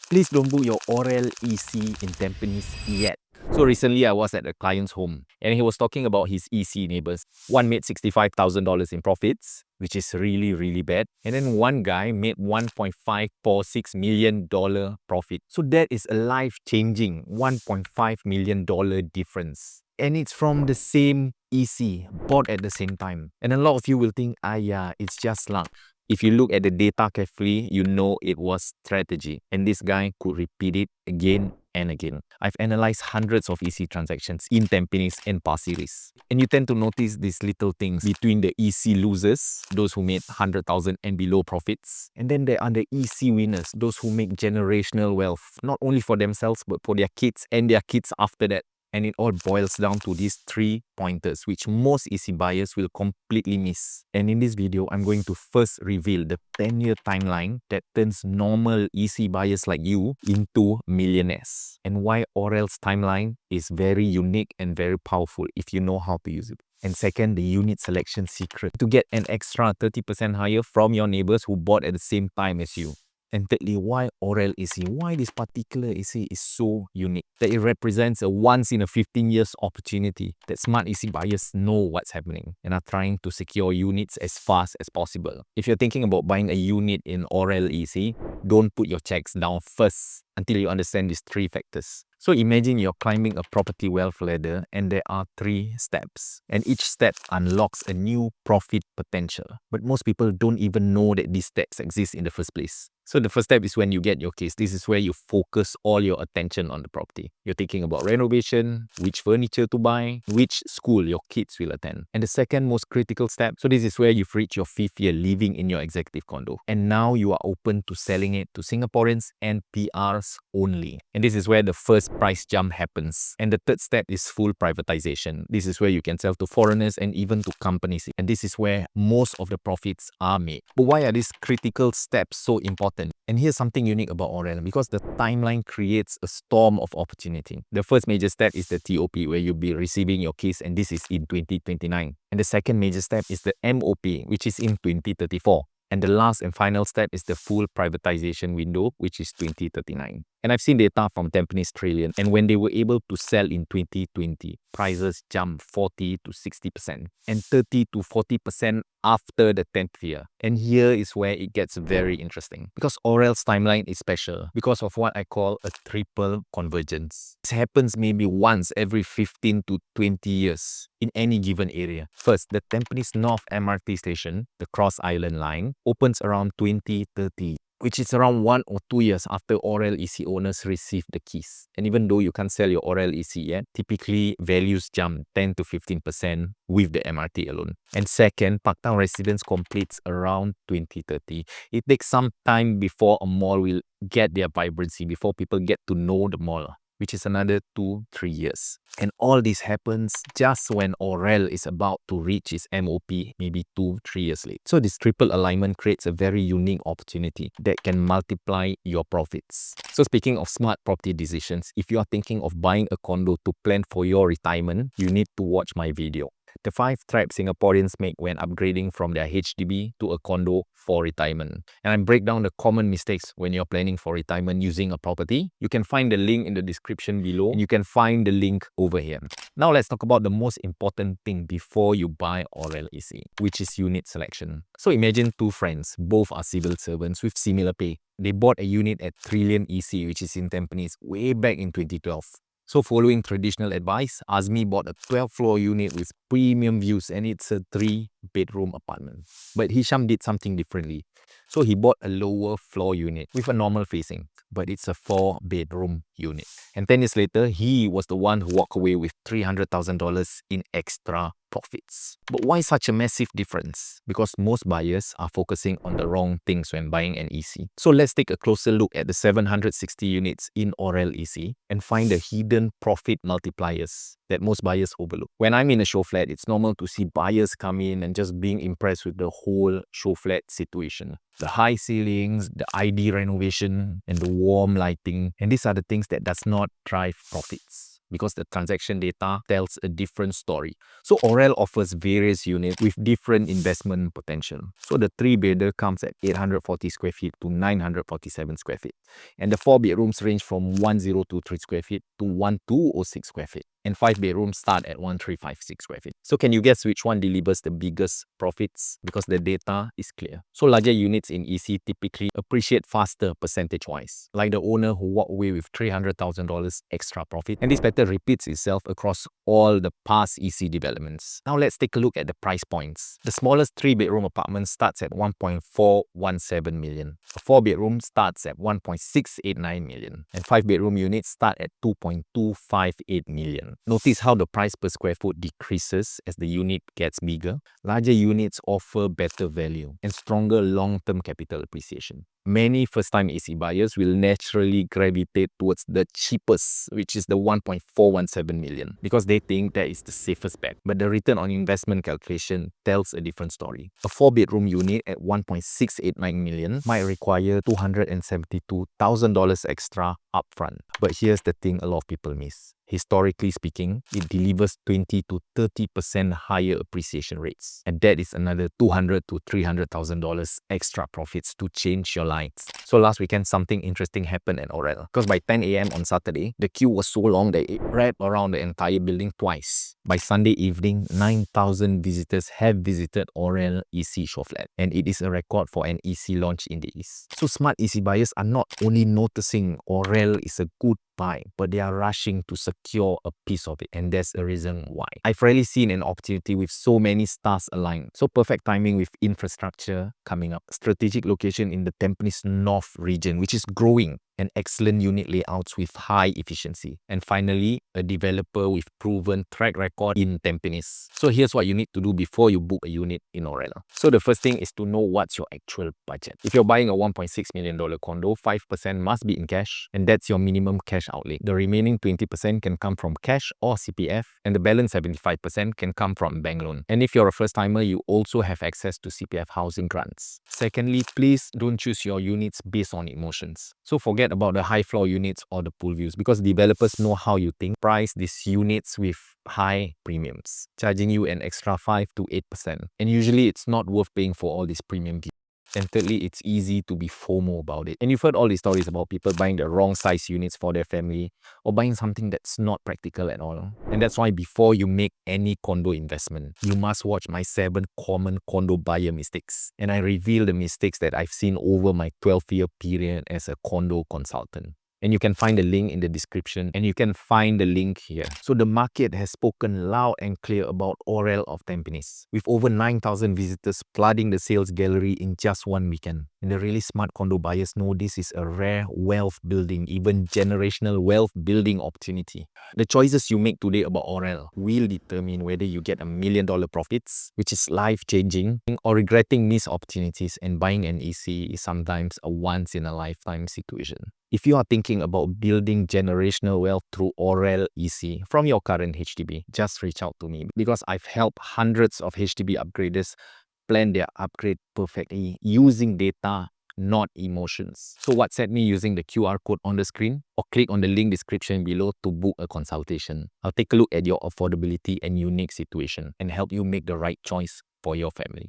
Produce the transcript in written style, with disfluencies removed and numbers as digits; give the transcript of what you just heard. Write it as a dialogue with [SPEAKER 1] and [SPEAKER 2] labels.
[SPEAKER 1] Please don't book your Aurelle EC in Tampines yet. So recently I was at a client's home and he was talking about his EC neighbors. One made $65,000 in profits, which is really bad. And then one guy made $1.546 million profit. So that is a life-changing $1.5 million difference. And it's from the same EC, bought at the same time. And a lot of you will think, yeah, it's just luck. If you look at the data carefully, you know it was strategy. And this guy could repeat it again and again. I've analyzed hundreds of EC transactions in Tampines and Pasir Ris. And you tend to notice these little things between the EC losers, those who made 100,000 and below profits. And then there are the EC winners, those who make generational wealth, not only for themselves, but for their kids and their kids after that. And it all boils down to these 3 pointers, which most EC buyers will completely miss. And in this video, I'm going to first reveal the 10-year timeline that turns normal EC buyers like you into millionaires, and why Aurelle's timeline is very unique and very powerful if you know how to use it. And second, the unit selection secret to get an extra 30% higher from your neighbors who bought at the same time as you. And thirdly, why Aurelle EC? Why this particular EC is so unique? That it represents a once in a 15 years opportunity that smart EC buyers know what's happening and are trying to secure units as fast as possible. If you're thinking about buying a unit in Aurelle EC, don't put your checks down first until you understand these 3 factors. So imagine you're climbing a property wealth ladder and there are 3 steps. And each step unlocks a new profit potential. But most people don't even know that these steps exist in the first place. So the first step is when you get your case. This is where you focus all your attention on the property. You're thinking about renovation, which furniture to buy, which school your kids will attend. And the second most critical step, so this is where you've reached your 5th year living in your executive condo. And now you are open to selling it to Singaporeans and PRs only. And this is where the first price jump happens. And the third step is full privatization. This is where you can sell to foreigners and even to companies. And this is where most of the profits are made. But why are these critical steps so important? And here's something unique about Aurelle, because the timeline creates a storm of opportunity. The first major step is the TOP, where you'll be receiving your keys, and this is in 2029. And the second major step is the MOP, which is in 2034. And the last and final step is the full privatization window, which is 2039. And I've seen data from Tampines Trillion, and when they were able to sell in 2020, prices jumped 40 to 60% and 30 to 40% after the 10th year. And here is where it gets very interesting, because Aurelle's timeline is special because of what I call a triple convergence. This happens maybe once every 15 to 20 years in any given area. First, the Tampines North MRT station, the Cross Island line, opens around 2030. Which is around 1 or 2 years after Aurelle EC owners receive the keys. And even though you can't sell your Aurelle EC yet, typically values jump 10 to 15% with the MRT alone. And second, Parktown Residence completes around 2030. It takes some time before a mall will get their vibrancy, before people get to know the mall, which is another 2-3 years. And all this happens just when Aurelle is about to reach its MOP, maybe 2-3 years late. So this triple alignment creates a very unique opportunity that can multiply your profits. So speaking of smart property decisions, if you are thinking of buying a condo to plan for your retirement, you need to watch my video. The 5 traps Singaporeans make when upgrading from their HDB to a condo for retirement. And I break down the common mistakes when you're planning for retirement using a property. You can find the link in the description below, and you can find the link over here. Now let's talk about the most important thing before you buy Aurelle EC, which is unit selection. So imagine 2 friends, both are civil servants with similar pay. They bought a unit at Trillion EC, which is in Tampines, way back in 2012. So following traditional advice, Azmi bought a 12-floor unit with premium views, and it's a 3-bedroom apartment. But Hisham did something differently. So he bought a lower floor unit with a normal facing, but it's a 4-bedroom unit. And 10 years later, he was the one who walked away with $300,000 in extra profits. But why such a massive difference? Because most buyers are focusing on the wrong things when buying an EC. So let's take a closer look at the 760 units in Aurelle EC and find the hidden profit multipliers that most buyers overlook. When I'm in a show flat, it's normal to see buyers come in and just being impressed with the whole show flat situation. The high ceilings, the ID renovation, and the warm lighting. And these are the things that does not drive profits. because the transaction data tells a different story. So Aurelle offers various units with different investment potential. So the 3-bedder comes at 840 square feet to 947 square feet. And the 4 bedrooms range from 1023 square feet to 1206 square feet. And 5 bedrooms start at 1356 square feet. So can you guess which one delivers the biggest profits? Because the data is clear. So larger units in EC typically appreciate faster percentage-wise, like the owner who walked away with $300,000 extra profit. And this pattern repeats itself across all the past EC developments. Now let's take a look at the price points. The smallest 3-bedroom apartment starts at 1.417 million. A 4-bedroom starts at 1.689 million. And 5-bedroom units start at 2.258 million. Notice how the price per square foot decreases as the unit gets bigger. Larger units offer better value and stronger long-term capital appreciation. Many first-time EC buyers will naturally gravitate towards the cheapest, which is the 1.417 million, because they think that is the safest bet. But the return on investment calculation tells a different story. A 4-bedroom unit at 1.689 million might require $272,000 extra upfront. But here's the thing a lot of people miss. Historically speaking, it delivers 20 to 30% higher appreciation rates. And that is another $200,000 to $300,000 extra profits to change your lives. So last weekend, something interesting happened at Aurelle. Because by 10 a.m. on Saturday, the queue was so long that it wrapped around the entire building twice. By Sunday evening, 9,000 visitors have visited Aurelle EC show flat. And it is a record for an EC launch in the East. So smart EC buyers are not only noticing Aurelle is a good buy, but they are rushing to secure a piece of it, and there's a reason why. I've rarely seen an opportunity with so many stars aligned. So perfect timing with infrastructure coming up. Strategic location in the Tampines North region, which is growing, and excellent unit layouts with high efficiency. And finally, a developer with proven track record in Tampines. So here's what you need to do before you book a unit in Aurelle. So the first thing is to know what's your actual budget. If you're buying a $1.6 million condo, 5% must be in cash, and that's your minimum cash outlay. The remaining 20% can come from cash or CPF, and the balance 75% can come from bank loan. And if you're a first timer, you also have access to CPF housing grants. Secondly, please don't choose your units based on emotions. So forget about the high floor units or the pool views, because developers know how you think. Price these units with high premiums, charging you an extra 5 to 8%. And usually it's not worth paying for all these premium fees. And thirdly, it's easy to be FOMO about it. And you've heard all these stories about people buying the wrong size units for their family or buying something that's not practical at all. And that's why before you make any condo investment, you must watch my 7 common condo buyer mistakes. And I reveal the mistakes that I've seen over my 12-year period as a condo consultant. And you can find the link in the description, and you can find the link here. So the market has spoken loud and clear about Aurelle of Tampines, with over 9,000 visitors flooding the sales gallery in just one weekend. And the really smart condo buyers know this is a rare wealth building, even generational wealth building opportunity. The choices you make today about Aurelle will determine whether you get $1 million profits, which is life-changing, or regretting missed opportunities. And buying an EC is sometimes a once-in-a-lifetime situation. If you are thinking about building generational wealth through Aurelle EC from your current HDB, just reach out to me, because I've helped hundreds of HDB upgraders plan their upgrade perfectly using data, not emotions. So WhatsApp me using the QR code on the screen, or click on the link description below to book a consultation. I'll take a look at your affordability and unique situation and help you make the right choice for your family.